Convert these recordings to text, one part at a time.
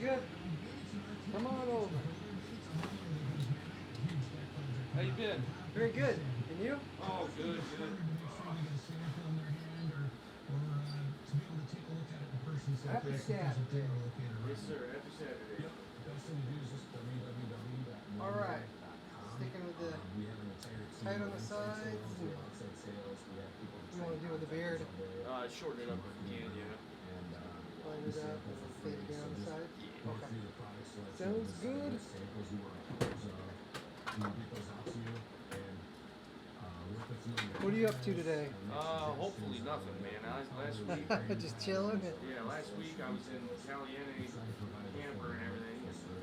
good. Come on over. How you been? Very good. And you? Oh, good, good. Happy Saturday. Yes, sir. Happy Saturday. All right. Sticking with the tight on the sides. You want to do with the beard? Shorten it up if you can, yeah. Line it up and then fade it down the side? Yeah. Okay. Sounds good. What are you up to today? Hopefully nothing, man. Last week, Just chilling? yeah, last week I was in Caliente camper and everything.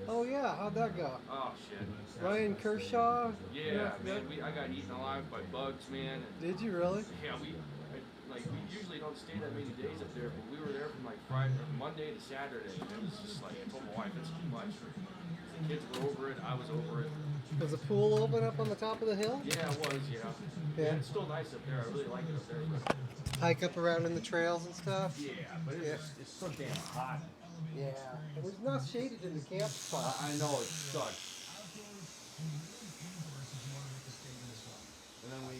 Oh, yeah. How'd that go? Oh, shit. Ryan Kershaw? Yeah, man, I got eaten alive by bugs, man. And Did you really? yeah, we usually don't stay that many days up there, but we were there from like Monday to Saturday, and it was just like, I told my wife, it's too much. The kids were over it, I was over it. Was the pool open up on the top of the hill? Yeah, it was, yeah. Yeah. It's still nice up there, I really like it up there. But Hike up around in the trails and stuff? yeah, but it's so damn hot. Yeah. It was not shaded in the camp spot. I know, it sucks. And then we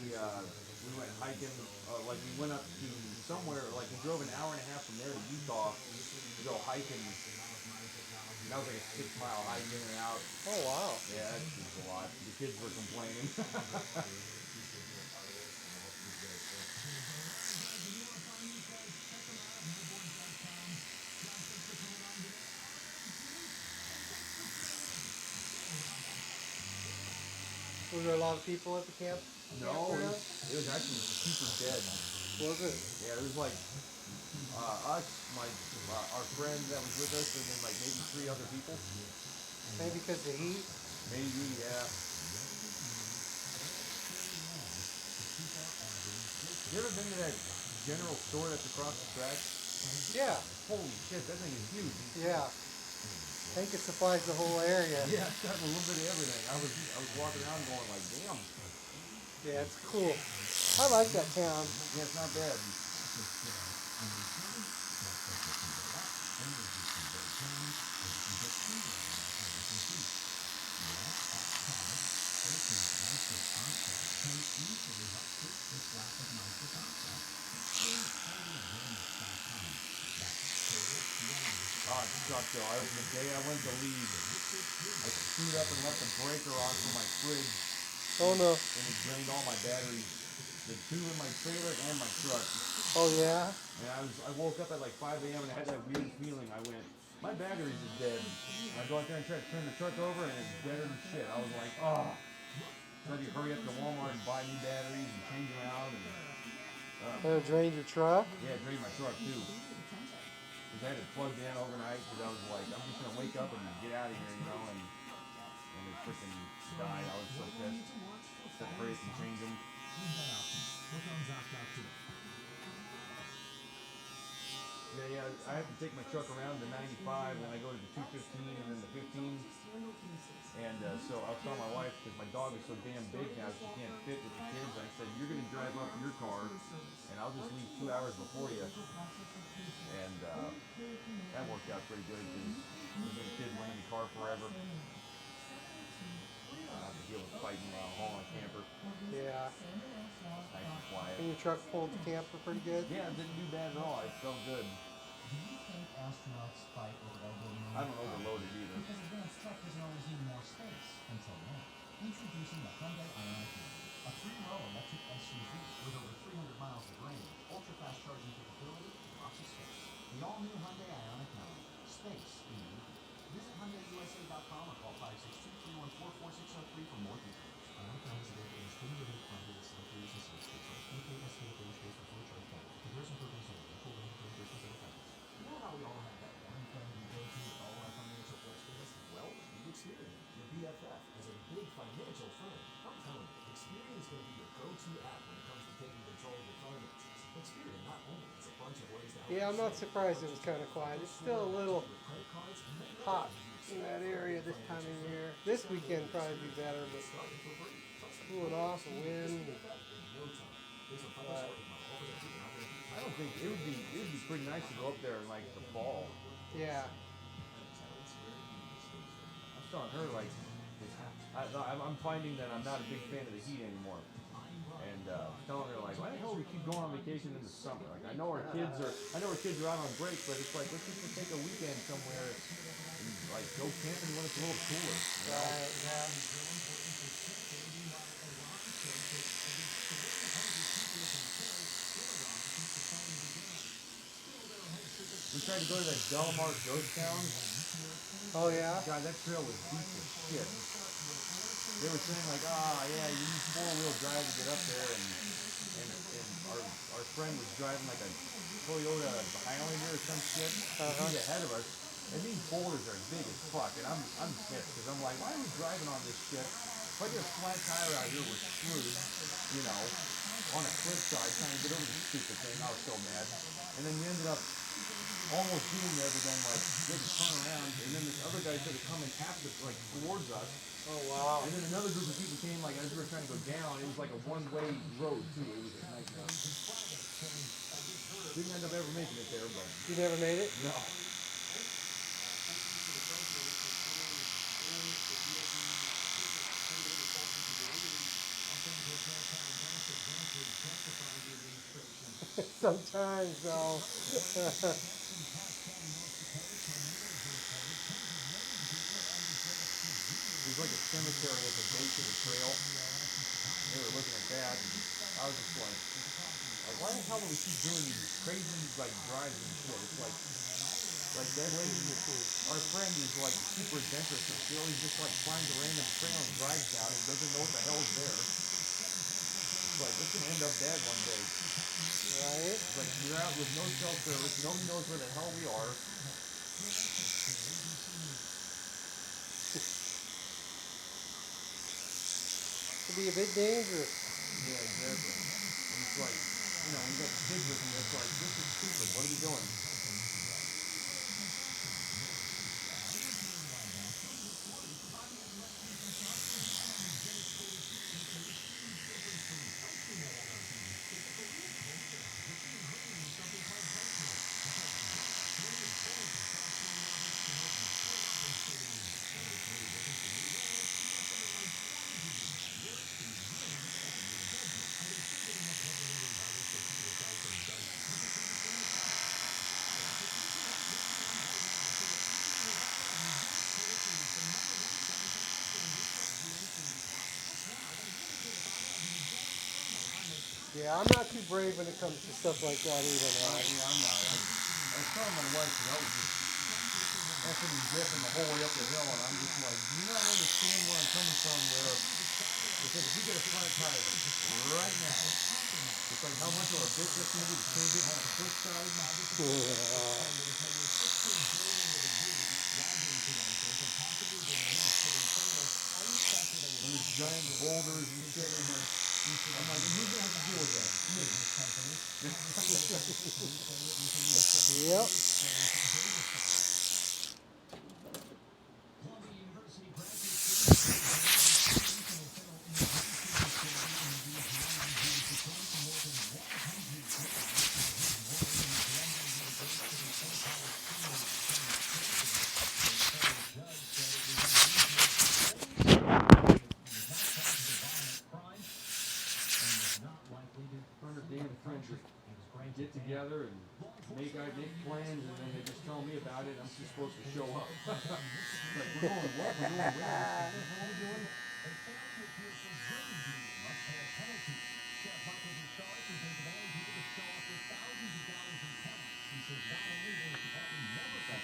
went hiking, we went up to somewhere, we drove an hour and a half from there to Utah to go hiking. And that was like a 6-mile hike in and out. Oh, wow. Yeah, that was a lot. The kids were complaining. Was there a lot of people at the camp? No, it was actually super dead. Was it? Yeah, it was like us, our friend that was with us, and then like maybe 3 other people. Maybe because of the heat? Maybe, yeah. You ever been to that general store that's across the track? Yeah. Holy shit, that thing is huge. Yeah. I think it supplies the whole area. Yeah, it's got a little bit of everything. I was walking around going like, damn. Yeah, it's cool. I like that town. Yeah, it's not bad. Oh, it sucked though. The day I went to leave, I screwed up and left the breaker on for my fridge. Oh, no. And it drained all my batteries. The 2 in my trailer and my truck. Oh, yeah? And I woke up at like 5 a.m. and I had that weird feeling. I went, my batteries are dead. And I go out there and try to turn the truck over and it's deader than shit. I was like, oh. So I had to hurry up to Walmart and buy new batteries and change them out. It drained your truck? Yeah, it drained my truck too. Because I had it plugged in overnight because I was like, I'm just going to wake up and get out of here, and it freaking died. I was so pissed. Separate and change them. Yeah, I have to take my truck around the 95, and then I go to the 215 and then the 15. And so I was telling my wife, because my dog is so damn big now, she can't fit with the kids. I said, you're going to drive up your car, and I'll just leave 2 hours before you. And that worked out pretty good, because the kids went in the car forever. I have to deal with fighting while hauling a camper. Yeah. Nice and quiet. And your truck pulled the camper pretty good? Yeah, it didn't do bad at all. It felt good. I don't overload it either. Because advanced tech doesn't always need more space. Until now. Introducing the Hyundai Ioniq 9, a 3-row electric SUV with over 300 miles of range, ultra-fast charging capability, and lots of space. The all-new Hyundai Ioniq 9. Space in the evening. Visit HyundaiUSA.com or call 562-314-4603 for more details. Ioniq 9 is available in spring limited quantities, select areas and cities. UK estimated range based on full charge battery. Comparison programs only. Full range reimbursements and effects. You know how we all have that one friend we go to with all our financial questions? Well, meet Experian, your BFF, as a big financial friend. I'm telling you, Experian is going to be your go-to app when it comes to taking control of your finances. Experian not only has a bunch of ways to help. Yeah, I'm not surprised it was kind of quiet. It's still a little hot in that area this time of year. This weekend probably be better, but cooling off, the wind. I don't think it would be pretty nice to go up there in like the fall. Yeah. was telling her like, I'm finding that I'm not a big fan of the heat anymore. And telling her like, why the hell do we keep going on vacation in the summer? Like I know our kids are out on break, but it's like let's just take a weekend somewhere and like go camping when it's a little cooler. You know? Right, yeah. We tried to go to that Delamar ghost town. Oh yeah? God, that trail was deep as shit. They were saying like, yeah, you need 4-wheel drive to get up there, and our friend was driving like a Toyota Highlander or some shit. He's ahead of us, and these boulders are big as fuck, and I'm pissed because I'm like, why are we driving on this shit? If I get a flat tire out here, we're screwed, you know, on a cliffside trying to get over this stupid thing. I was so mad, and then we ended up almost getting there, but then like we had to turn around, and then this other guy started coming after, like towards us. Oh wow. And then another group of people came, like as we were trying to go down. It was like a one-way road too. It was a nightmare. Didn't end up ever making it there, but You never made it? no. Sometimes though. There's like a cemetery at the base of the trail. They were looking at that, and I was just like, why the hell do we keep doing these crazy like drives and shit? It's like that lady, our friend is like super adventurous, and she always just like finds a random trail and drives down and doesn't know what the hell's there. It's like it's gonna end up bad one day. Right? It's like we're out with no cell service, nobody knows where the hell we are. Could be a bit dangerous. Yeah, exactly. And it's like, you know, when you got kids with me, it's like, this is stupid. What are we doing? Yeah, I'm not too brave when it comes to stuff like that either. Yeah, I'm not. I was telling my wife that I was just effing and ripping the whole way up the hill, and I'm just like, do you not understand where I'm coming from there? Because if you get a flat tire right now, it's like how much of a bitch that's going to be to change it on a cliffside? And these giant boulders and shit. I'm like, who's going to have to deal with that? Me. Yep. Damn friends just get together and make plans, and then they just tell me about it. I'm just supposed to show up. Like we're going what? We're doing where? What the hell are we doing?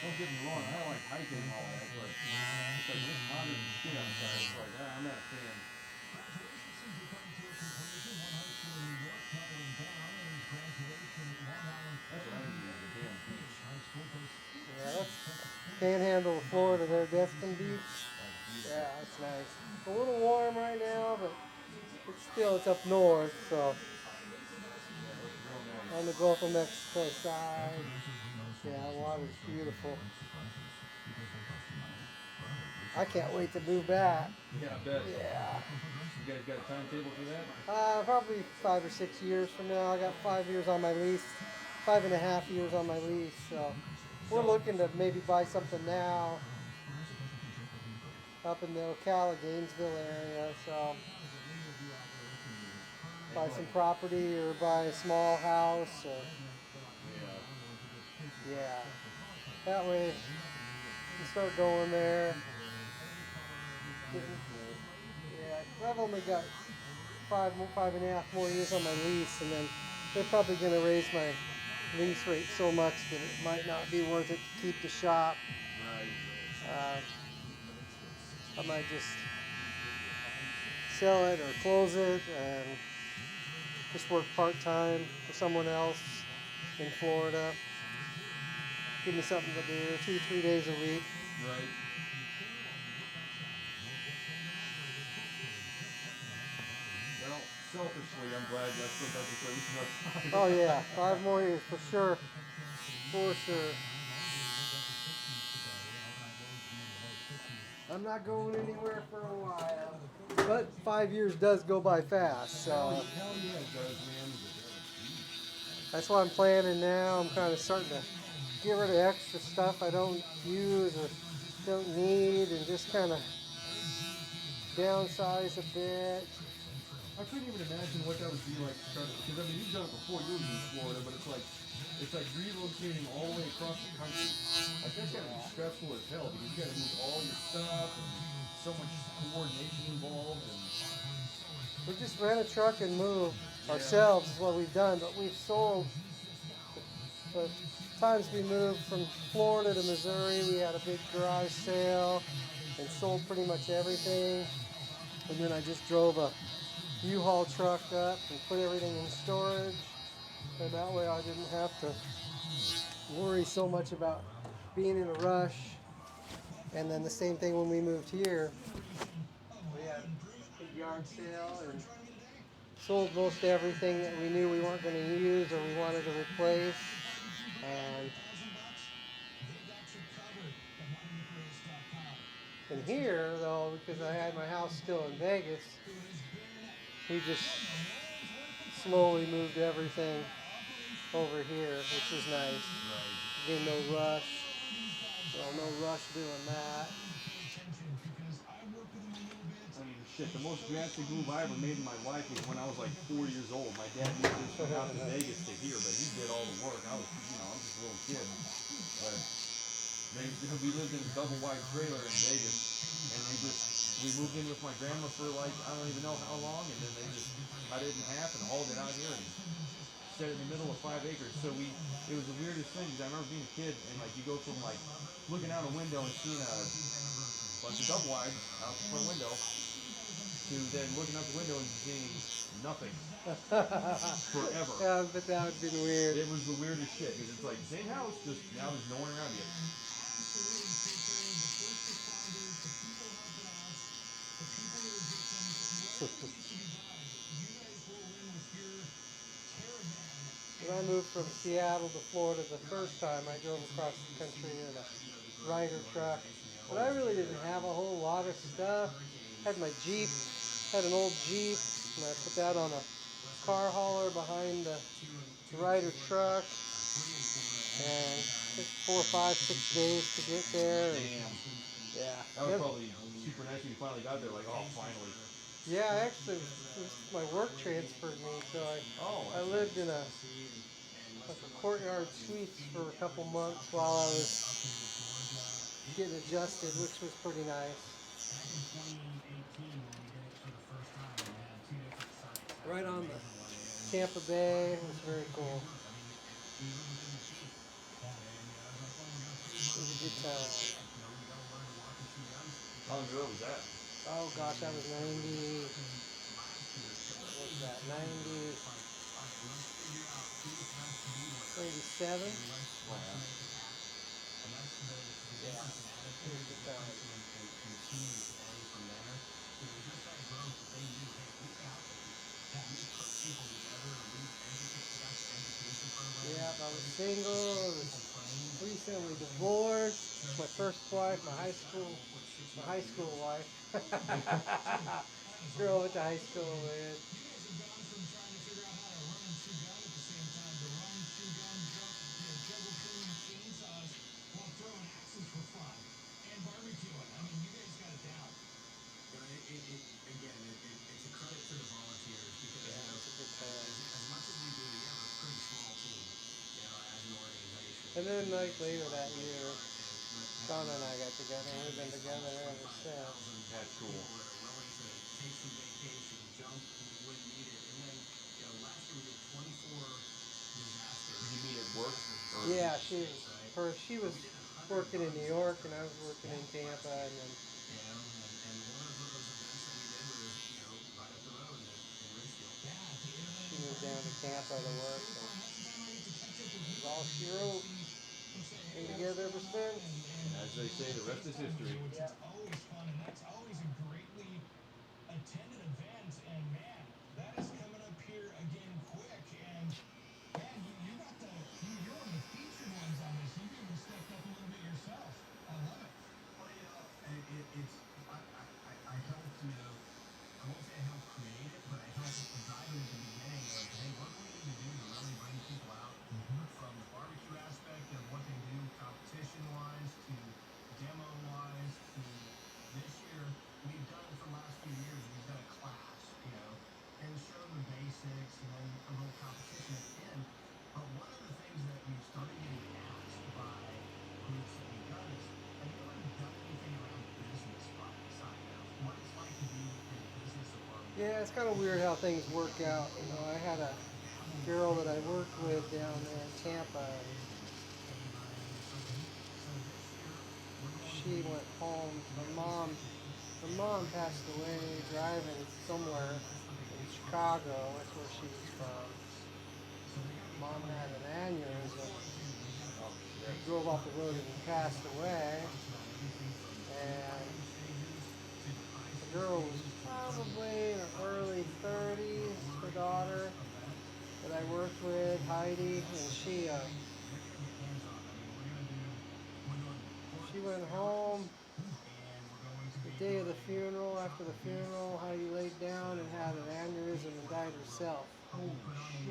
Don't get me wrong, I like hiking and all that, but it's like it's hot as shit outside. It's like I'm not a fan. That's what I need is a damn beach. Yeah, that's Panhandle of Florida there, Destin Beach. Yeah, that's nice. It's a little warm right now, but it's up north, so on the Gulf of Mexico side. Yeah, water's beautiful. I can't wait to move back. Yeah, I bet. Yeah. You guys got a timetable for that? Probably 5 or 6 years from now. I got 5 years on my lease, 5.5 years on my lease. So we're looking to maybe buy something now. up in the Ocala, Gainesville area. So buy some property or buy a small house, or yeah. That way you start going there. Yeah, 'cause I've only got 5.5 more years on my lease, and then they're probably going to raise my lease rate so much that it might not be worth it to keep the shop. Right. I might just sell it or close it and just work part-time for someone else in Florida. Give me something to do 2-3 days a week. Right. Well, selfishly, I'm glad that's what that's the reason I'm talking Oh about. yeah, 5 more years for sure. For sure. I'm not going anywhere for a while. But 5 years does go by fast, so Hell yeah, it does, man. that's why I'm planning now. I'm kind of starting to get rid of extra stuff I don't use or don't need, and just kind of downsize a bit. I couldn't even imagine what that would be like to try to, because I mean you've done it before, you lived in Florida, but it's like relocating all the way across the country. Like that's gotta be stressful as hell because you gotta move all your stuff and so much coordination involved and We just rent a truck and move yeah. ourselves is what we've done, but we've sold the times we moved from Florida to Missouri. We had a big garage sale and sold pretty much everything, and then I just drove a U-Haul truck up and put everything in storage, and that way I didn't have to worry so much about being in a rush. And then the same thing when we moved here. We had a big yard sale and sold most everything that we knew we weren't going to use or we wanted to replace. And in here, though, because I had my house still in Vegas, we just slowly moved everything over here, which is nice. Right. Again, no rush. Well, no rush doing that. I mean, shit, the most drastic move I ever made in my life was when I was like 4 years old. My dad moved us from out to Vegas to here, but he did all the work. I was, I'm just a little kid. But we lived in a double wide trailer in Vegas, and we moved in with my grandma for like, I don't even know how long, and then they just cut it in half and hauled it out here and set it in the middle of 5 acres. So it was the weirdest thing, because I remember being a kid, and like you go from like looking out a window and seeing a bunch of double wides out the front window, to then looking out the window and seeing nothing forever. Yeah, but that would have been weird. It was the weirdest shit because it's like same house, just now there's no one around you. When I moved from Seattle to Florida the first time, I drove across the country in a Ryder truck. But I really didn't have a whole lot of stuff. Had my Jeep, had an old Jeep, and I put that on a car hauler behind the Ryder truck. And it took 4, 5, 6 days to get there. And Damn. yeah. That was probably super nice when you finally got there, like, oh, finally. Yeah, actually, my work transferred me, so I lived in a courtyard suites for a couple months while I was getting adjusted, which was pretty nice. Right on the Tampa Bay, it was very cool. It was a good time. How long ago was that? Oh gosh, that was 90. What was that? 97? Wow. Yeah, it was a good time. Yeah, I was single, I was recently divorced. My first wife, my high school wife. Girl I went to high school with. And then like later that year, Donna and I got together, and we've been together ever since. That's cool. Take some vacation, jump when you wouldn't need it, and then last year we did 24 disasters. Did you meet at work? Or Yeah, she was working in New York, and I was working in Tampa, and then And one of those events that we did was right up the road in Ridgefield. she moved down to Tampa to work. And that's all she wrote. Been together ever since. as they say, the rest is history. Yeah. Always fun, and that's always a greatly attended event. And man, that is coming up here again quick. And man, you're one of the featured ones on this. You've even stepped up a little bit yourself. I love it. Well, it's I helped I won't say I helped create it, but I helped drive it at the beginning of hey, what do we need to do to really bring people out from the barbecue aspect of what they do, competition wise to demo wise to this year we've done for the last few years we've done a class, and show the basics and then a little competition at the end. But one of the things that we've started getting asked by groups that we've done is, have you ever done anything around business side of what it's like to be in business or Yeah, it's kind of weird how things work out. I had a girl that I worked with down there in Tampa, and she went home. Her mom passed away driving somewhere in Chicago. That's where she was from. Mom had an aneurysm, drove off the road and passed away. And the girl was probably in her early 30s, her daughter that I worked with, Heidi, and she went home the day of the funeral. After the funeral, Heidi laid down and had an aneurysm and died herself.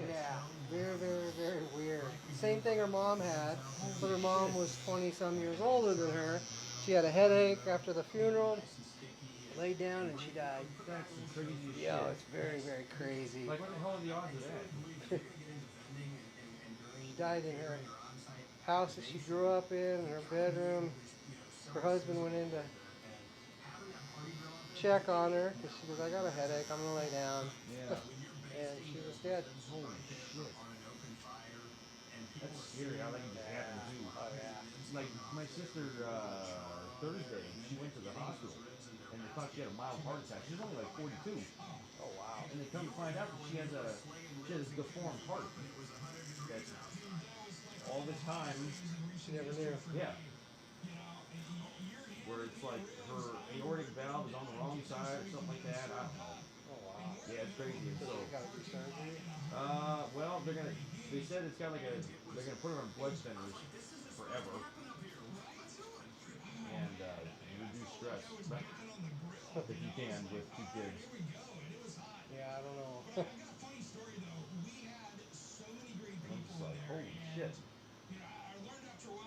Yeah, very, very, very weird. Same thing her mom had, but her mom was 20 some years older than her. She had a headache after the funeral, laid down, and she died. That's some crazy Yeah, shit. it's very, very crazy. Like, what the hell are the odds of that? She died in her house that she grew up in her bedroom. Her husband went in to check on her because she goes, I got a headache, I'm going to lay down. Yeah. And she was dead. Holy shit. That's scary how that can just happen too. Oh, yeah. Like my sister, Thursday, she went to the hospital and they thought she had a mild heart attack. She's only like 42. Oh, wow. And they come to find out that she has this deformed heart. That's all this time. She never knew. Yeah. Where it's like her aortic valve is on the wrong side or something like that. I don't know. Oh, wow. Yeah, it's crazy. And So so, she's got to do surgery? well, they said it's got like they're gonna put her on blood thinners forever and reduce stress. But if you can with 2 kids. Yeah, I don't know. I'm just like, holy shit.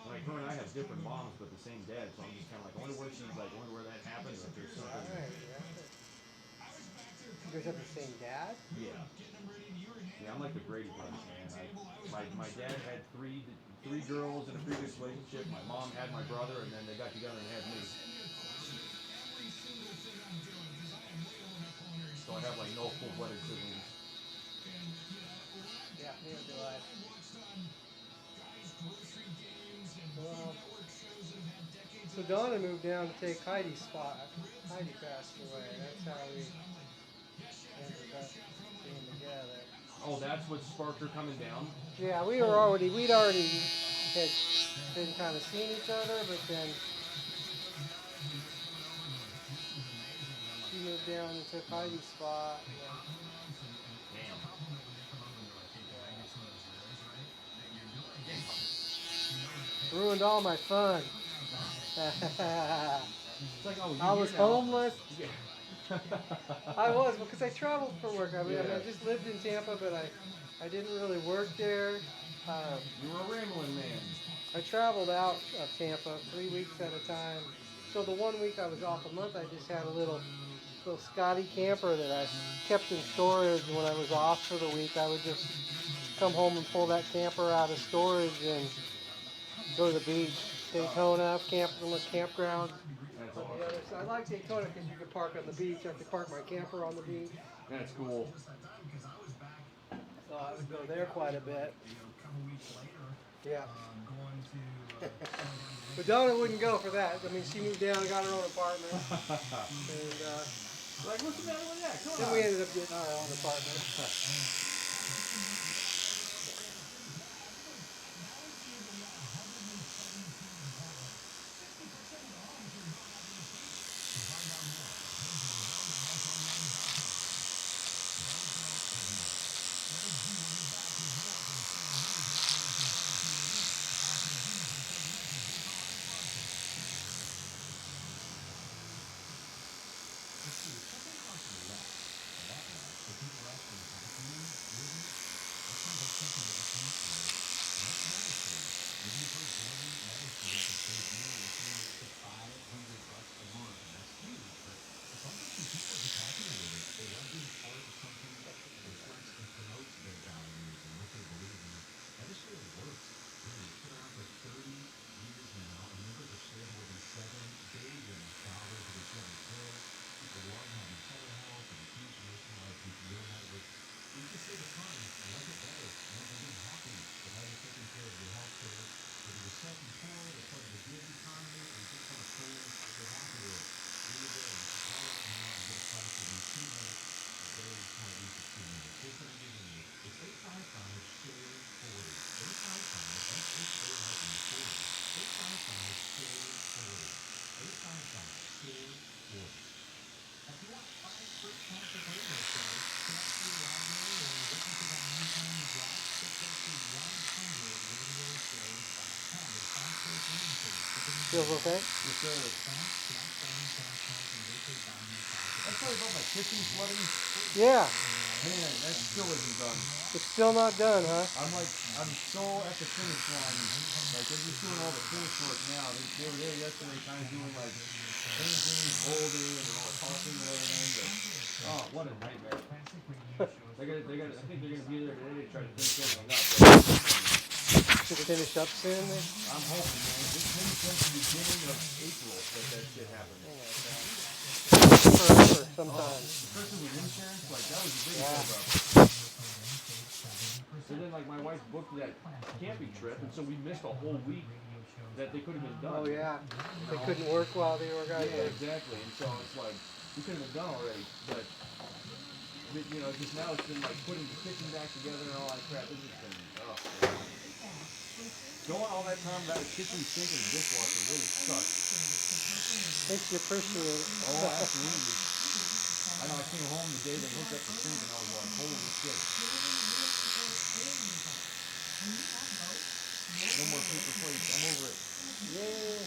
Like her and I have different moms but the same dad, so I'm just kind of like, I wonder where that happened, or if there's something. Right, yeah. You guys have the same dad? Yeah. Yeah, I'm like the Brady Bunch, man. My dad had three girls in a previous relationship. My mom had my brother, and then they got together and had me. So I have like no full-blooded siblings. Yeah, neither do I. Well, so Donna moved down to take Heidi's spot. Heidi passed away. That's how we ended up being together. Oh, that's what sparked her coming down? Yeah, we'd already had been kind of seeing each other, but then she moved down and took Heidi's spot. Damn. Ruined all my fun. It's like, oh, I was homeless. Yeah. I was, because I traveled for work. I mean, I just lived in Tampa, but I didn't really work there. You were a rambling man. I traveled out of Tampa 3 weeks at a time. So the 1 week I was off a month, I just had a little Scotty camper that I kept in storage. When I was off for the week, I would just come home and pull that camper out of storage and go to the beach. Daytona, camp on the campground That's on awesome. the other side. I like Daytona because you can park on the beach. I have to park my camper on the beach. That's cool. So I would go there quite a bit. Yeah. But Donna wouldn't go for that. I mean, she moved down and got her own apartment. And Like, what's the matter with that? Come then on. we ended up getting our own apartment. Feels okay? Yes, sir. I'm sorry about my kitchen flooding. Yeah. Man, that still isn't done. It's still not done, huh? I'm so at the finish line. Like, they're just doing all the finish work now. They were there yesterday kind of doing, like, painting, folding, and all tossing and everything. But, oh, what a nightmare. I think they're gonna be there today to try to finish everything up. Should finish up soon then? I'm hoping, man. This thing since the beginning of April that shit happened. Oh my God. Forever sometimes. Especially with insurance, like, that was the biggest Yeah. hold up. And then, like, my wife booked that camping trip, and so we missed a whole week that they could have been done. Oh yeah. They couldn't work while the guys Yeah, were. exactly. And so it's like, we could have been done already, but, you know, just now it's been like putting the kitchen back together and all that crap. It's just been, oh. Going all that time without a kitchen sink and a dishwasher really sucks. Makes you appreciate it. Oh, absolutely. I know I came home the day they hooked up the sink and I was like, holy shit. No more paper plates. I'm over it. Yay.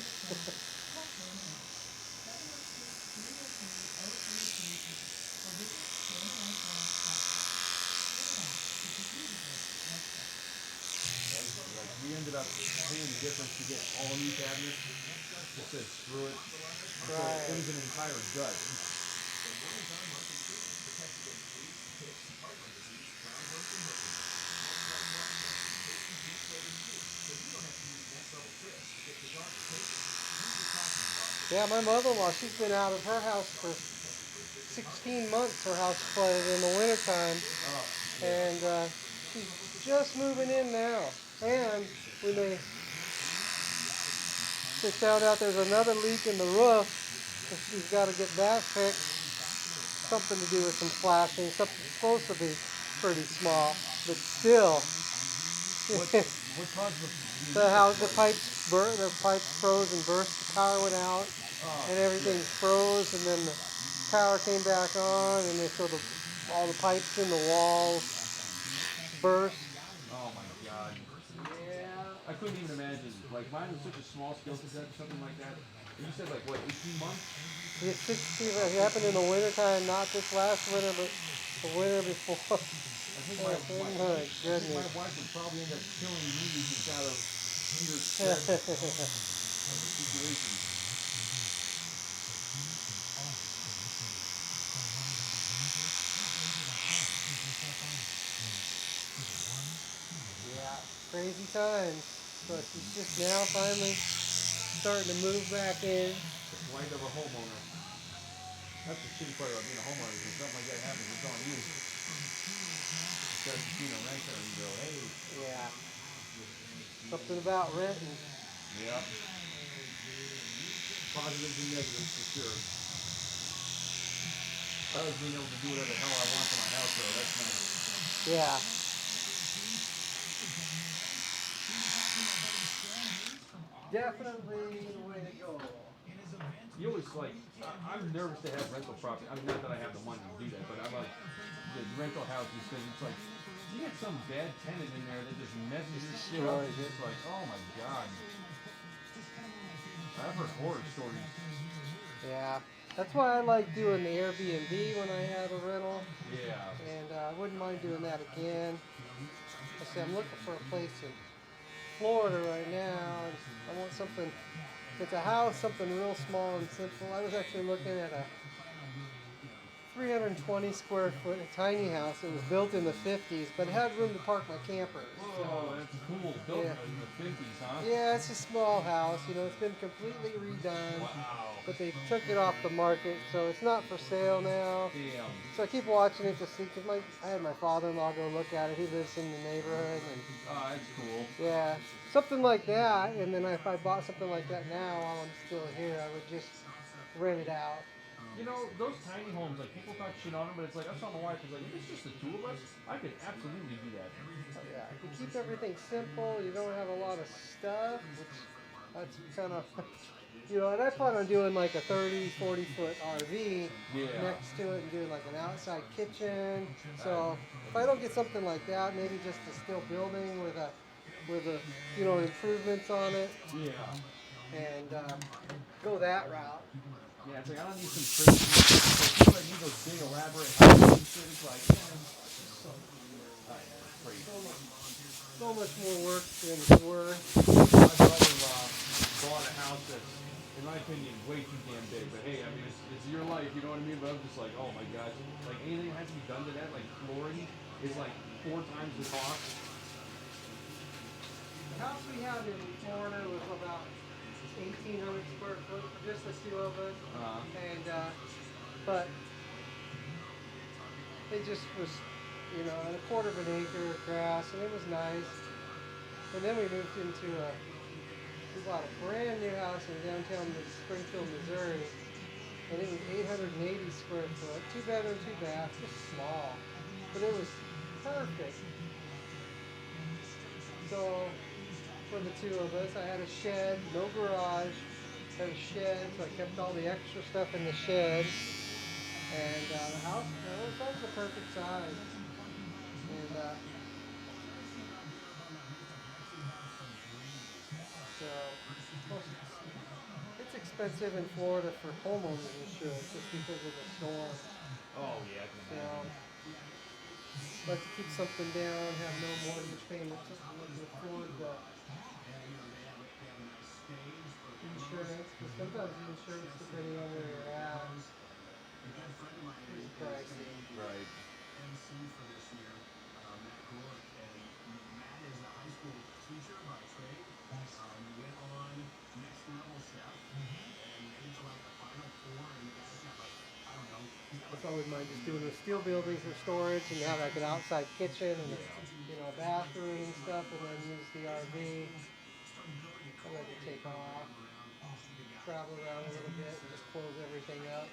Like, we ended up paying the difference to get all new cabinets. Just said screw it. So it was an entire gut. Yeah, my mother-in-law, she's been out of her house for 16 months. Her house flooded in the wintertime. And she's just moving in now. And we found out there's another leak in the roof. And she's got to get that fixed. Something to do with some flashing. Something supposed to be pretty small, but still. What caused The pipes froze and burst. The power went out, and everything froze, and then the power came back on, and then so all the pipes in the walls burst. Oh my god. Yeah. I couldn't even imagine. Like, mine was such a small skill cassette or something like that. And you said, like, what, 18 months? It happened in the wintertime, not this last winter, but the winter before. I think Oh, my goodness. my wife would probably end up killing me just out of sheer stress of the situation. Yeah, crazy times. but she's just now finally starting to move back in. The plight of a homeowner. That's the shitty part about being a homeowner. Is when something like that happens, it's on you. Instead of just being a renter and you go, hey. Yeah. Something about renting. Yep. Positives and negatives for sure. I like being able to do whatever the hell I want to my house though. That's nice. Yeah. Definitely the way to go. You always like, I'm nervous to have rental property. I mean, not that I have the money to do that, but I'm like, the rental houses because it's like, you get some bad tenant in there that just messes your shit up. It's just like, oh my god. I've heard horror stories. Yeah. That's why I like doing the Airbnb when I have a rental. Yeah. And I wouldn't mind doing that again. I say I'm looking for a place in Florida right now. And I want something. It's a house, something real small and simple. I was actually looking at a 320 square foot tiny house. It was built in the 50s, but it had room to park my camper. Oh, that's cool. Built Yeah. in the 50s, huh? Yeah, it's a small house. You know, it's been completely redone. Wow. But they took it off the market, so it's not for sale now. Damn. So I keep watching it to see, because I had my father-in-law go look at it. He lives in the neighborhood, and Oh, that's cool. yeah, something like that. And then if I bought something like that now while I'm still here, I would just rent it out. You know, those tiny homes, like, people talk shit on them, but it's like, I saw my wife, it's like, if it's just the two of us, I could absolutely do that. So yeah, you keep everything simple. You don't have a lot of stuff, which that's kind of, you know, and I plan on doing like a 30, 40 foot RV Yeah. next to it and doing like an outside kitchen. So if I don't get something like that, maybe just a still building with a, you know, improvements on it Yeah. and go that route. Yeah, it's like, I don't need some crazy, like, I need those big elaborate houses and shit. It's like, it's crazy. So much more work than it's worth. My brother bought a house that's, in my opinion, way too damn big. But hey, I mean, it's your life, you know what I mean? But I'm just like, oh my gosh. Like, anything that has to be done to that, like flooring, is like 4 times the cost. The house we had in Florida was about 1,800 square foot for just the two of us. And but it just was, you know, and a quarter of an acre of grass, and it was nice. And then we moved into we bought a brand new house in downtown Springfield, Missouri, and it was 880 square foot, 2 bedroom, 2 bath, just small, but it was perfect. So for the two of us, I had a shed, no garage, had a shed, so I kept all the extra stuff in the shed. And the house, that was the perfect size. And so, well, it's expensive in Florida for homeowners insurance just because of the storm. Oh, yeah, I can So, imagine. like to keep something down, have no mortgage payment, something like to afford the insurance, because sometimes the insurance, depending on where you're at, is pricey. Right. That's why I wouldn't mind just doing a steel building for storage and have like an outside kitchen and a, you know, bathroom and stuff, and then use the RV. I'd like to take off, travel around a little bit, and just close everything up.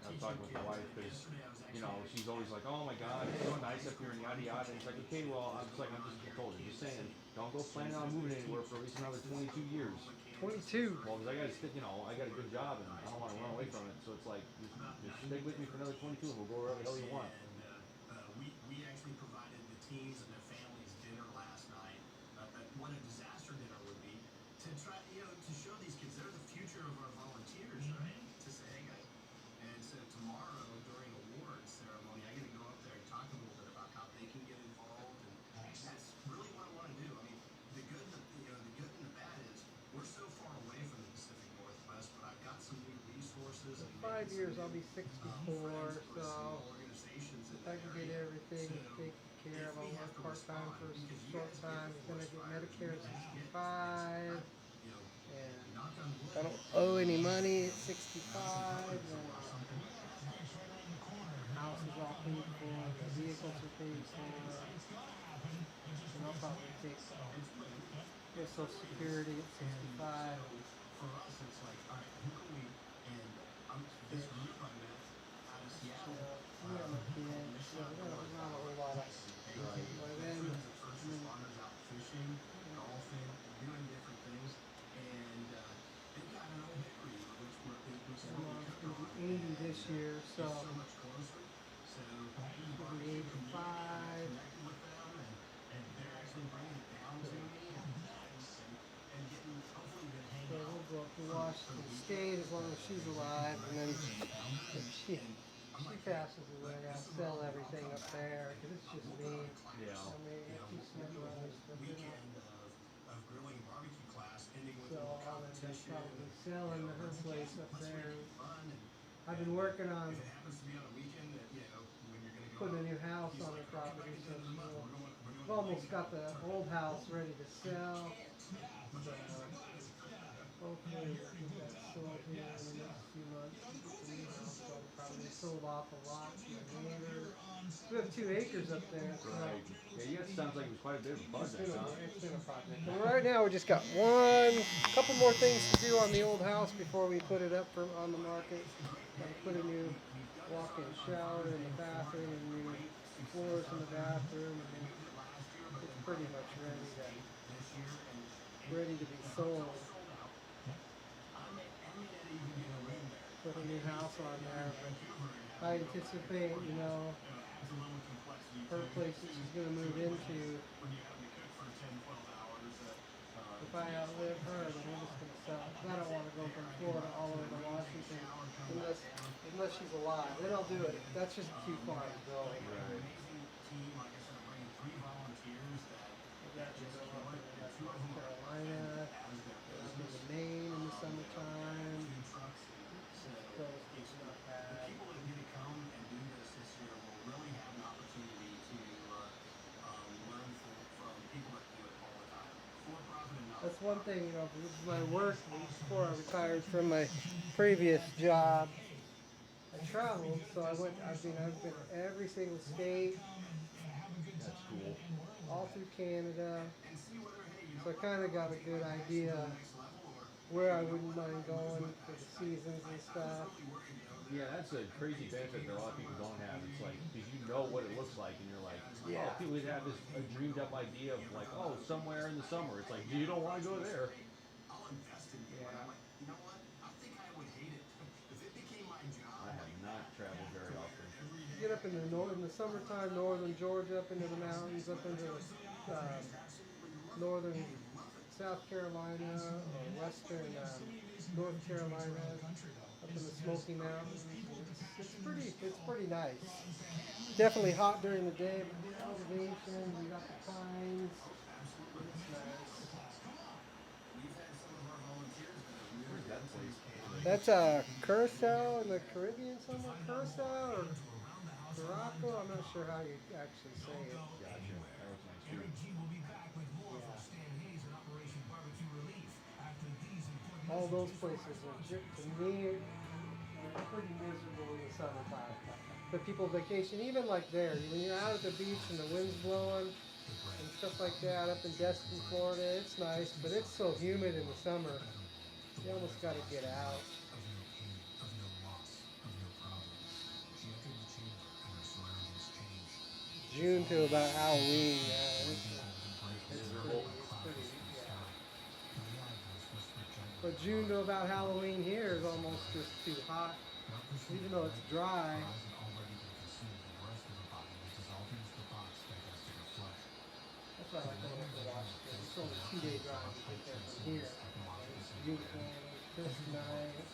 I'm talking with my wife because, you know, she's always like, oh my god, it's so nice up here and yada yada. And it's like, okay, well, I'm just told her, just saying, don't go planning on moving anywhere for at least another 22 years. 22. Well, because I got to stick, you know, I got a good job and I don't want to run away from it. So it's like, just stick with me for another 22 and we'll go wherever the hell you want. We actually provided the teams and their families dinner last night. What a disaster dinner would be to try, to show these kids they're the future of our volunteers, right? To say, hey guys, and so tomorrow during awards ceremony, I'm going to go up there and talk a little bit about how they can get involved, and that's really what I want to do. I mean, the good and the good and the bad is we're so far away from the Pacific Northwest, but I've got some new resources. In 5 years, I'll be 64, so if I can get everything taken Medicare. I'm gonna work part-time for a short time. I'm gonna get Medicare at 65. And if I don't owe any money at 65, then the house is all paid for, the vehicles are paid for, and I'll probably take get Social Security at 65. For us, it's like, all right, who can we? And this group I met out of Seattle, We got my kids, so we got not a whole lot of by then. first responders out fishing, golfing, doing different things, and they've got an old hickory, which was My mom's gonna be 80 this year, so so much closer. So she'll be 85. connected with them, and they're actually bringing it down to me, and getting hopefully good hang So we'll go up to Washington State as long as she's alive, and then if she passes away, I'll sell everything up there because it's just me. Yeah. I mean, I keep some brothers, but they're not. weekend of grilling and barbecue class, ending with So a little I'll end up competition. probably selling her place up there. Fun, and I've been working on if it happens to be on a weekend that when you're gonna go putting a out, new house on her property, so I've almost got the old house ready to sell. So hopefully we'll get that sold here in the next few months. Get the new house sold. Probably sold off a lot to my neighbor. We have 2 acres up there. So Right. Yeah, you guys sounds like it was quite a bit of a project, huh? it's been a project. And right now we just got couple more things to do on the old house before we put it up on the market. Put a new walk-in shower in the bathroom and new floors in the bathroom, and then it's pretty much ready to be sold. Put a new house on there, but I anticipate, her place that she's going to move into. If I outlive her, then we're just going to sell it. I don't want to go from Florida all the way to Washington unless she's alive. Then I'll do it. That's just too far to go. Right. North Carolina, in Maine in the summertime. So it's not bad. People that get to come and do this year will really have an opportunity to learn from people that do it all the time. For-profit and not. That's one thing, my work before I retired from my previous job. I traveled, so I've been every single state. That's cool. All through Canada. So I kind of got a good idea where I wouldn't mind going for the seasons and stuff. Yeah, that's a crazy benefit that a lot of people don't have. It's like, because you know what it looks like, and you're like, Yeah. oh, people have this a dreamed up idea of like, oh, somewhere in the summer. It's like, you don't want to go there. I'll invest in you. Yeah. And I'm like, you know what? I think I would hate it if it became my job. I have not traveled very often. Get up in the summertime, northern Georgia, up into the mountains, up into northern South Carolina or western North Carolina, up in the Smoky Mountains. It's pretty nice. Definitely hot during the day, but the elevation, we got the pines. It's nice. Where's that place? That's Curacao in the Caribbean somewhere. Curacao or Morocco? I'm not sure how you actually say it. Gotcha. That was nice too. All those places are, to me, are pretty miserable in the summertime. But people vacation, even like there, when you're out at the beach and the wind's blowing and stuff like that, up in Destin, Florida, it's nice, but it's so humid in the summer, you almost got to get out. June to about Halloween, it's pretty, yeah. But June to about Halloween here is almost just too hot, even though it's dry. That's why I like going up to Washington. It's only a 2-day drive to get there from here. It's beautiful, crisp night.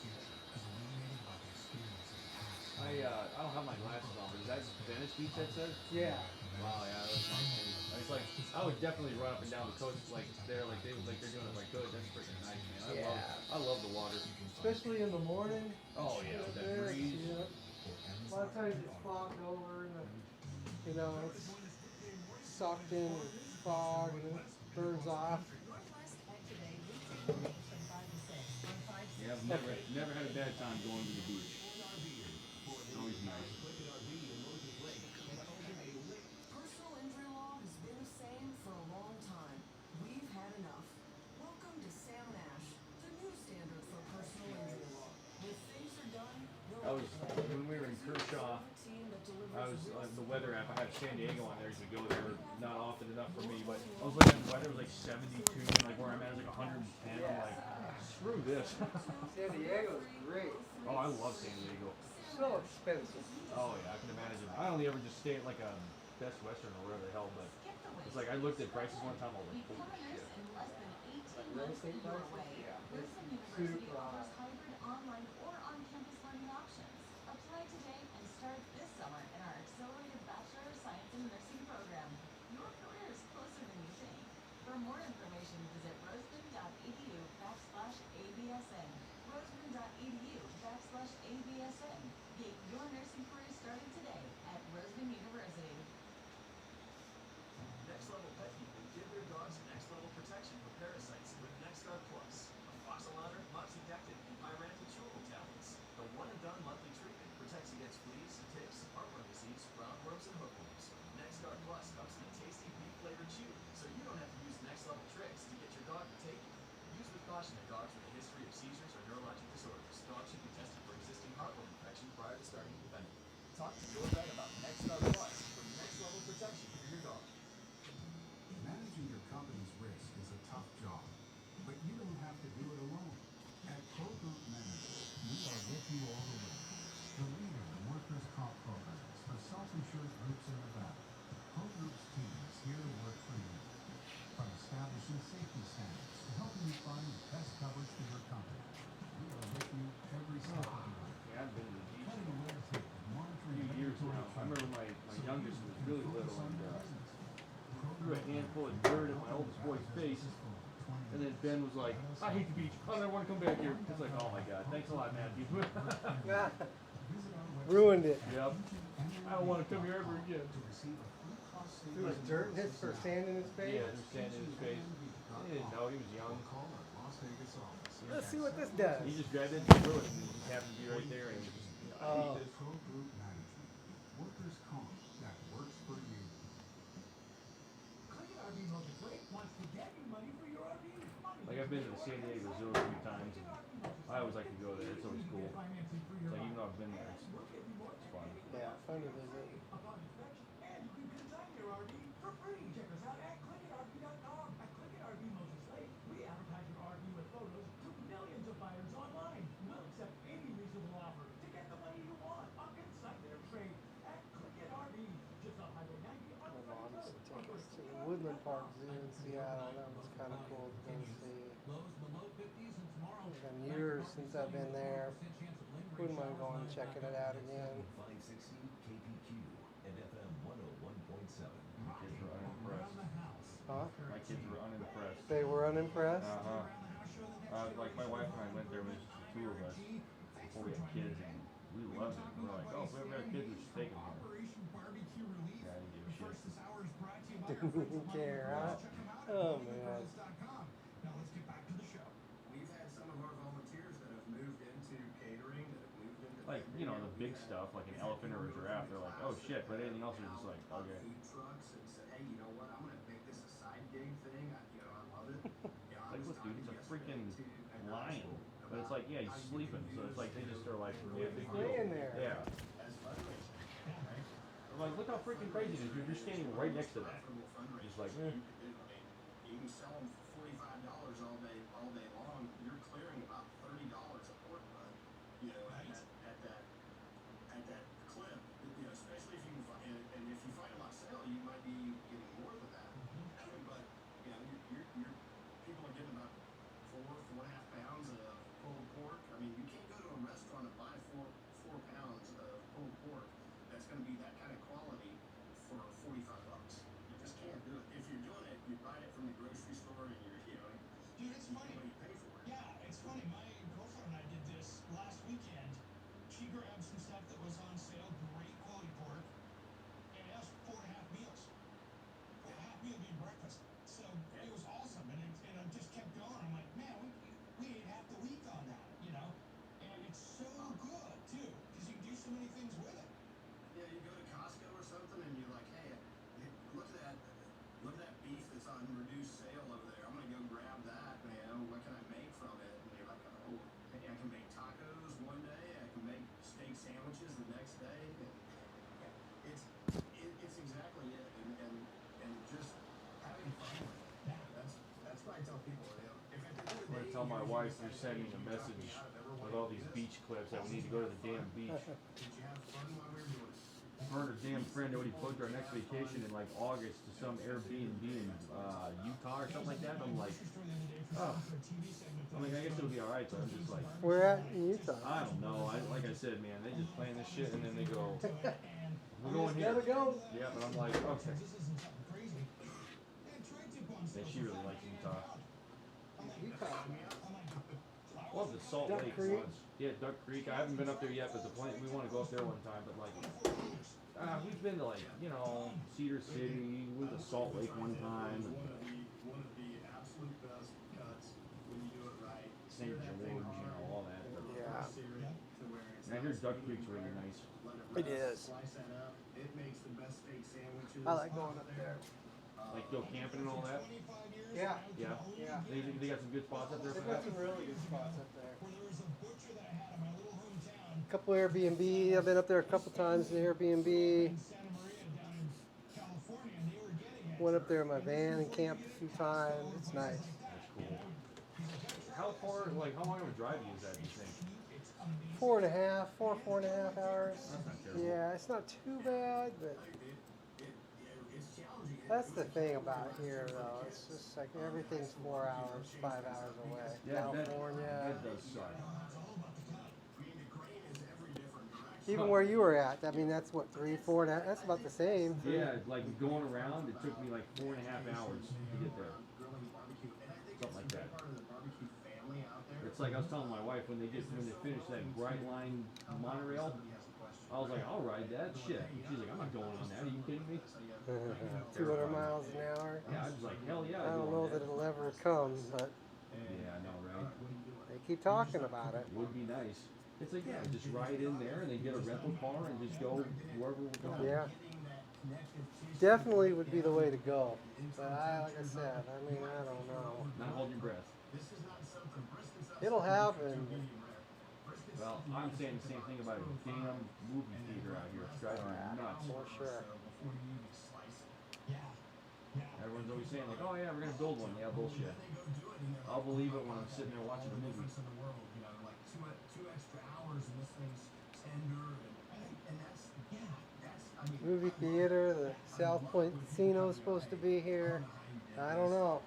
I don't have my glasses on, but is that Venice Beach that says? Yeah. Wow, yeah, that's nice. It's like, I would definitely run up and down the coast like they're doing it like good. That's freaking nice, man. I love the water. Especially in the morning. Oh yeah, with that breeze. Yeah. A lot of times it's fogged over and it's sucked in with fog and it burns off. Yeah, I've never had a bad time going to the beach. It's always nice. Personal injury law has been the same for a long time. We've had enough. Welcome to Sam Nash, the new standard for personal injury law. When things are done, I was when we were in Kershaw. I was the weather app. I had San Diego on there. You could go there. Not often enough for me, but I was looking at the weather. It was like 72, and like where I'm at is like 110. I'm like, screw this. San Diego's great. Oh, I love San Diego. So expensive. Oh yeah, I can imagine. I only ever just stay at like a Best Western or whatever the hell, but it's like I looked at prices one time. I was like, holy shit. Like real estate prices? Yeah. It's super high. Hybrid online or on-campus learning options. Apply today and start this summer in our accelerated Bachelor of Science in Nursing program. Your career is closer than you think. For more information, visit roseman.edu/ABSN. roseman.edu/ABSN. Get your nursing career started today at Roseman University. Next Level Pet People give their dogs next level protection for parasites with NexGard Plus, a fossil-honored, moxidectin, and pyrantel tablets. The one-and-done monthly treatment protects against fleas, ticks, heartworm disease, roundworms, and hookworms. NexGard Plus comes in a tasty beef-flavored chew, so you don't have to use next-level tricks to get your dog to take you. Use with caution in dogs with a history of seizures or neurologic disorders. Dogs should be tested for existing heartworm infection prior to starting defending. Talk to your vet about NexGard Plus for next-level protection for your dog. Managing your company's risk is a tough job, but you don't have to do it alone. At Pro Group Management, we are with you all the way. The leader in workers' comp programs for self-insured groups in Nevada. Pro Group's team is here to work for you. From establishing safety standards to helping you find the best coverage for your company. We are with you every step of the way. Yeah, I've been to the beach Cutting the red tape and a monitoring few years now. I remember my youngest was really little and threw a handful of dirt at my oldest boy's face. And then Ben was like, I hate the beach. I don't ever want to come back here. It's like, oh my god, thanks a lot, Matthew. Ruined it. Yep. I don't want to come here ever again. Threw his dirt in his for sand in his face. Yeah, there's sand in his face. He didn't know, he was young. Let's see what this does. He just grabbed it and threw it, and he just happened to be right there. And Oh. Pro Group Management. Workers' comp that works for you. Click RV Multi-Freight wants to get you money for your RV. like I've been to the San Diego Zoo a few times, and I always like to go there. It's always cool. It's like even though I've been there, it's fun. Yeah, fun to visit. Upon inspection, and you can consign your RV for free. Check us out at ClickItRV.com. At ClickItRV Multi-Freight, we advertise your RV with photos to millions of buyers online. We'll accept any reasonable offer to get the money you want on consign their trade at ClickItRV. Just off Highway 90 on My the mom used to take us to the Woodland Park Zoo in Seattle. That was kind of cool to go see. Lows below 50s and tomorrow. It's been years since I've been there. Wouldn't mind going and checking it out again. 560 KPQ and FM 101.7. My kids were unimpressed. Huh? My kids were unimpressed. They were unimpressed? Like my wife and I went there, it was just the two of us before we had kids, and we loved it. We were like, oh, if we ever had kids, we should take them here. Yeah, I didn't give a shit. Didn't care, huh? Oh, man. Now let's get back to the show. We've had some of our volunteers that have moved into catering, that have moved into Like, you know, the big stuff, like an elephant or a giraffe, they're like, oh shit, but anything else is just like, okay. food trucks and said, hey, you know what? I'm gonna make this a side gig thing. I love it. I Like, was look, dude, it's a talking freaking yesterday to a lion. girl But it's like, yeah, he's sleeping, so it's like they just are like, yeah, big deal. Laying there. Yeah. as fundraising. I'm like, look how freaking crazy it is, dude. You're standing right next to that. Just like, eh. You can sell them for $45 all day long. You're clearing about $30 a port run, at that clip. Especially if you can find, and if you find a lot of sale, you might be getting more than that. But you're people are getting about 4.5 pounds of pulled pork. I mean, you can't go to a restaurant and buy four pounds of pulled pork that's going to be that kind of quality for $45. You just can't do it. If you're doing it, you're buying it from the grocery store, and Dude, it's funny. you pay for it. Yeah, it's funny. My tell my wife they're sending a message with all these beach clips that we need to go to the damn beach. Did you have fun while we were doing it? Her and her damn friend already booked our next vacation in like August to some Airbnb in Utah or something like that. And I'm like, oh. I'm like, I guess it'll be alright, but I'm just like, Where at in Utah? I don't know. Like I said, man, they just plan this shit and then they go, we're going here. Gotta go. Yeah, but I'm like, okay. And she really likes Utah. Utah. Love the Salt Duck Lake Creek. once. Yeah, Duck Creek. I haven't been up there yet, but the plan, we want to go up there one time. But like, we've been to like, you know, Cedar City. We went to Salt Lake one time. One of the absolute best cuts when you do it right. St. George, you know, all that. Yeah. And I hear Duck Creek's really nice. It is. Slice that up. It makes the best steak sandwiches. I like going up there. Like go camping and all that. Yeah. Yeah. Yeah. They got some good spots up there for They've got that. some really good spots up there. A couple Airbnb. I've been up there a couple times in the Airbnb. Went up there in my van and camped a few times. It's nice. That's cool. How far, like, how long of a drive is that, do you think? 4.5 hours. That's not terrible. Yeah, it's not too bad, but that's the thing about here, though. It's just like everything's 4 hours, 5 hours away. Yeah, California. that does suck. Even where you were at, I mean, that's what, 3, 4.5, that's about the same. Yeah, like going around, it took me like 4.5 hours to get there. Something like that. It's like I was telling my wife when they finish that Bright Line monorail, I was like, I'll ride that shit. She's like, I'm not going on that. Are you kidding me? 200 miles an hour. Yeah, I was like, hell yeah. I I'd don't go know on that it'll ever come, but Yeah, I know, right? they keep talking about it. It would be nice. It's like, yeah, just ride in there and then get a rental car and just go wherever we're going. Yeah. Definitely would be the way to go. But like I said, I mean, I don't know. Not hold your breath. It'll happen. Well, I'm saying the same thing about a damn movie theater out here. It's driving me nuts. For sure. Everyone's always saying like, oh yeah, we're gonna build one. Yeah, bullshit. I'll believe it when I'm sitting there watching the movie. Movie theater, the South Point Casino is supposed to be here. I don't know.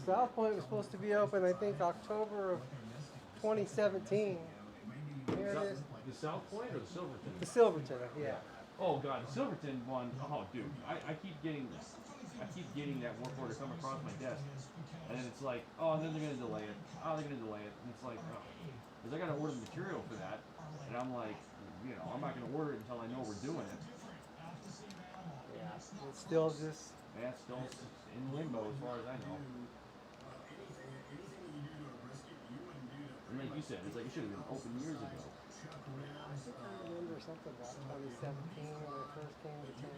South Point was supposed to be open, I think, October of 2017. Here it is. The South Point or the Silverton? The Silverton, yeah. Oh god, the Silverton one. Oh dude, I keep getting that work order come across my desk, and then it's like, oh, and then they're gonna delay it. Oh, they're gonna delay it, and it's like, oh, because I gotta order the material for that, and I'm like, you know, I'm not gonna order it until I know we're doing it. Yeah, it's still just. Yeah, it's still in limbo as far as I know. And like you said, it's like it should have been open years ago. I think I remember something about 2017 when I first came to town.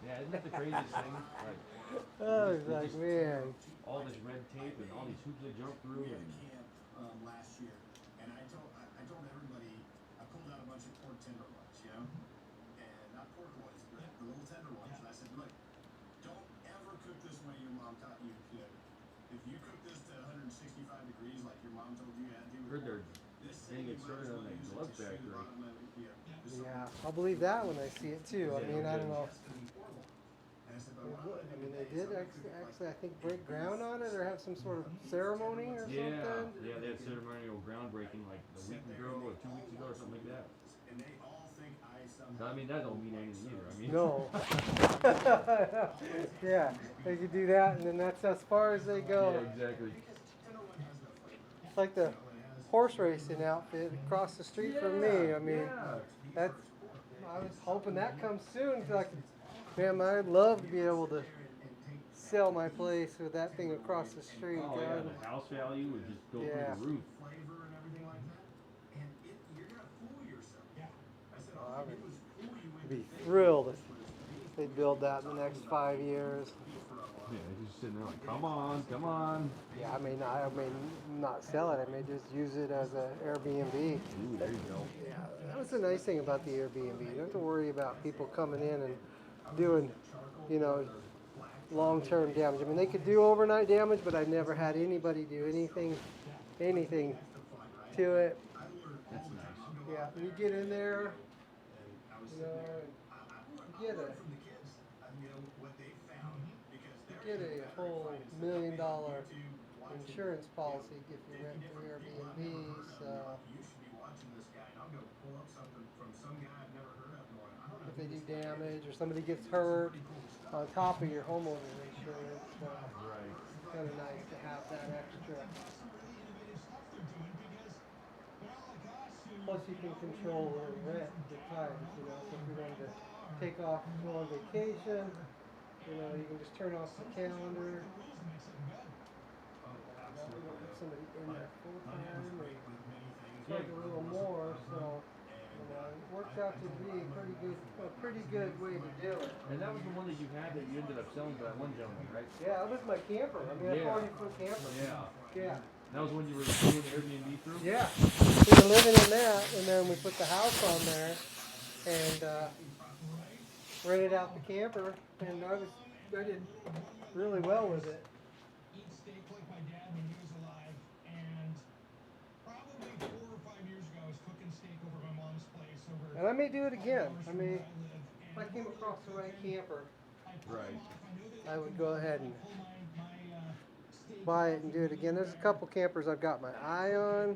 Yeah, isn't that the craziest thing? Like, Oh, it's like, man. all this red tape and all these hoops they jump through, We had and a camp last year, and I told everybody, I pulled out a bunch of pork tenderloins, you know, and not pork loins, but the little tenderloins. And I said, look, don't ever cook this way your mom taught you. You know, if you cook this to 165 degrees like your mom told you you had to, heard they're this getting it started on that glove factory. Yeah, I'll believe that when I see it too. I mean, I don't know. I mean, they did actually, I think, break ground on it or have some sort of ceremony or Yeah, something. yeah, they had ceremonial groundbreaking like a week ago or 2 weeks ago or something like that. And they all think I somehow. I mean, that don't mean anything either. I mean, No. Yeah, they could do that, and then that's as far as they go. yeah, exactly. It's like the horse racing outfit across the street from me. I mean, that's. I was hoping that comes soon. So I could, man, I'd love to be able to sell my place with that thing across the street. Oh yeah, the house value would just go Yeah. through the roof. Flavor and everything like that, and you're gonna fool yourself. I said, Oh, all I they do is fool you I'd be into thrilled if they build that in the next 5 years. Yeah, he's just sitting there like, come on, come on. Yeah, I may not sell it. I may just use it as an Airbnb. Ooh, there you go. Yeah, that was the nice thing about the Airbnb. You don't have to worry about people coming in and doing, you know, long-term damage. I mean, they could do overnight damage, but I never had anybody do anything to it. That's nice. Yeah, you get in there, you know, you get a whole $1 million insurance policy if you rent through Airbnb. So if they do damage or somebody gets hurt on top of your homeowner's insurance, Right. it's kind of nice to have that extra. Plus, you can control the rent, the times. You know, so if you're going to take off, go on vacation, you know, you can just turn off the calendar. You don't have somebody in there full time or charge a little more, so you know, it works out to be a pretty good way to do it. And that was the one that you had that you ended up selling to that one gentleman, right? Yeah, that was my camper. I mean, Yeah. a 40-foot camper. Yeah. Yeah. That was when you were doing the Airbnb through? Yeah. We were living in that, and then we put the house on there, and rented out the camper, and I did really well with it. Eat steak like my dad when he was alive, and probably 4 or 5 years ago, I was cooking steak over my mom's place over. And I may do it again. I from mean, where I live, if I came across the right camper, Right. I would go ahead and pull my steak buy it and do it again. There's a couple campers I've got my eye on, way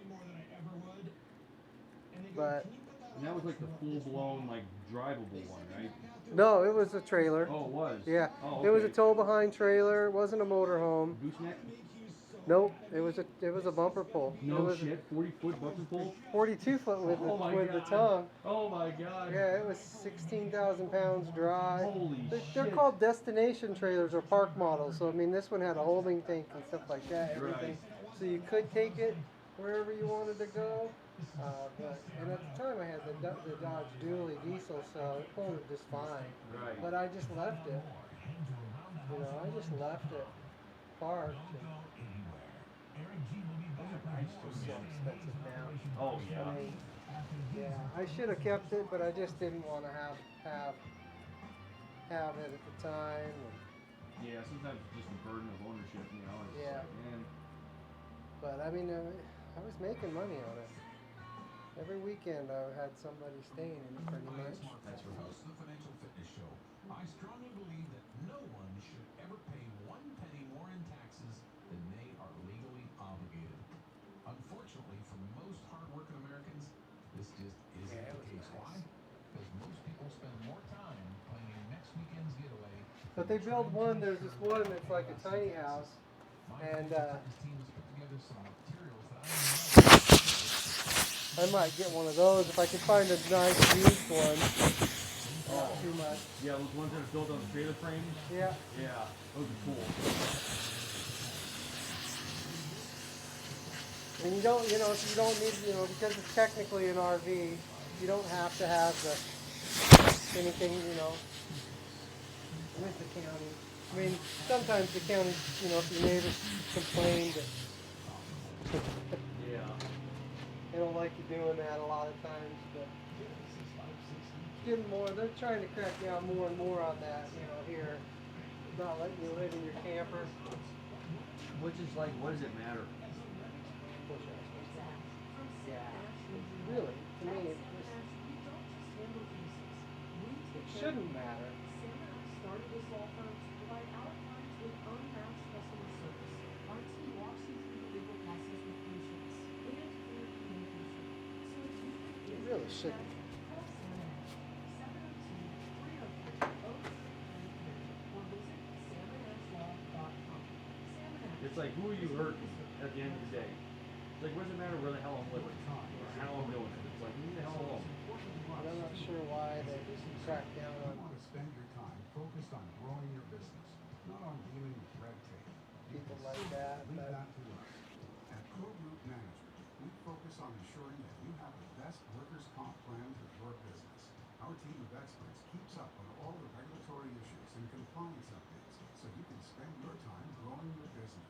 more than I ever would. And they go, but "Can you put that And that was like the full-blown, like, drivable one, right? no, it was a trailer. Oh, it was? Yeah, Oh, it was a okay. tow-behind trailer. It wasn't a motorhome. Gooseneck? Nope, it was a bumper pull. It No was shit. 40-foot bumper pull? 42 foot with Oh my the God. tongue. Oh my god. Yeah, it was 16,000 pounds dry. Holy They're shit. called destination trailers or park models. So I mean, this one had a holding tank and stuff like that. Everything. Right. So you could take it wherever you wanted to go. And at the time I had the Dodge Dually diesel, so it pulled it just fine. Right. But I just left it. You know, I just left it parked. It's so expensive now. Oh yeah. I mean, yeah, I should have kept it, but I just didn't want to have it at the time. And, Yeah, sometimes it's just the burden of ownership, you know. It's Yeah. like, man. but I mean, I was making money on it. Every weekend I had somebody staying in it pretty much. That's As right. host of the Financial Fitness Show, I strongly believe that no one should ever pay 1 penny more in taxes than they are legally obligated. Unfortunately, for most hardworking Americans, this just isn't Yeah, it the was case. nice. Why? Because most people spend more time planning next weekend's getaway. But they build one. There's this one that's like a tiny house, and This team has put together some materials that I might get one of those if I could find a nice used one. Not too much. Yeah, those ones that are built on the trailer frames. Yeah. Yeah, those are cool. And you don't need, because it's technically an RV, you don't have to have anything, with the county. I mean, sometimes the county, if your neighbors complain that Yeah. they don't like you doing that a lot of times, but they're trying to crack down more and more on that, here, not letting you live in your camper. Which is like, what does it matter? Yeah. Really, to me, it shouldn't matter. Started this law firm to provide our clients with unmatched customer service. Our team walks you through the legal process with patience and clear communication. So if you It really shouldn't. call Sam Ash, 702-303-0333, or visit salmonashlaw.com. Sam Ash. It's like, who are you hurting at the end of the day? It's like, what does it matter where the hell I'm living? Or how I'm doing it? It's like, leave the hell alone. And I'm not sure why they crack down on You want to spend your time focused on growing your business, not on dealing with red tape. people like that. Leave But that to us. At Pro Group Management, we focus on ensuring that you have the best workers' comp plan for your business. Our team of experts keeps up on all the regulatory issues and compliance updates so you can spend your time growing your business.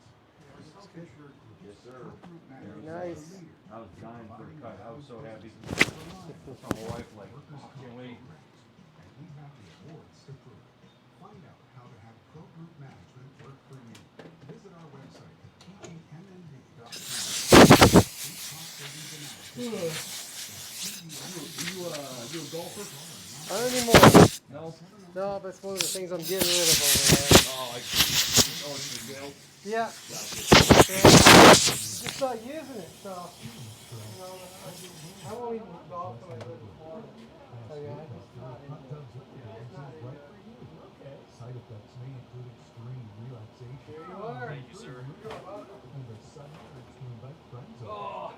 For self-insured groups, Yes, sir. Pro Group Very Management nice. is a leader I was dying for a cut. I was so happy. I reliable told my wife, like, workers' oh, I comp can't wait. programs. And we have the awards to prove it. Find out how to have Pro Group Management work for you. Visit our website at pgmnd.com. Free cost savings analysis. You a golfer? Not anymore. No. No, but it's one of the things I'm getting rid of over there. Oh, I see. Oh, it's for jail? Yeah. Gotcha. Just not using it, so you know, I won't even golf when I live in Florida. So yeah, I just not into it. It's not into it. Side effects may include extreme relaxation. Here you are. Thank you, sir. And the sudden urge to invite friends over. Oh.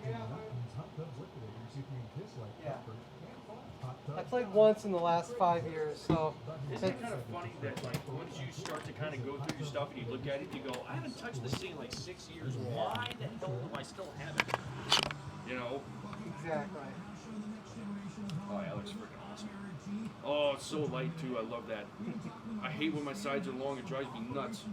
And Nutton's Hot Tub Liquidators, you can kiss like Yeah. pepper and fun. Hot I tub played once in the last 5 years, so Isn't it kind of funny that like once you start to kind of go through your stuff and you look at it, you go, I haven't touched this thing in like 6 years. Why the hell do I still have it? You know? exactly. Oh yeah, that looks freaking awesome. Oh, it's so light too. I love that. I hate when my sides are long. It drives me nuts.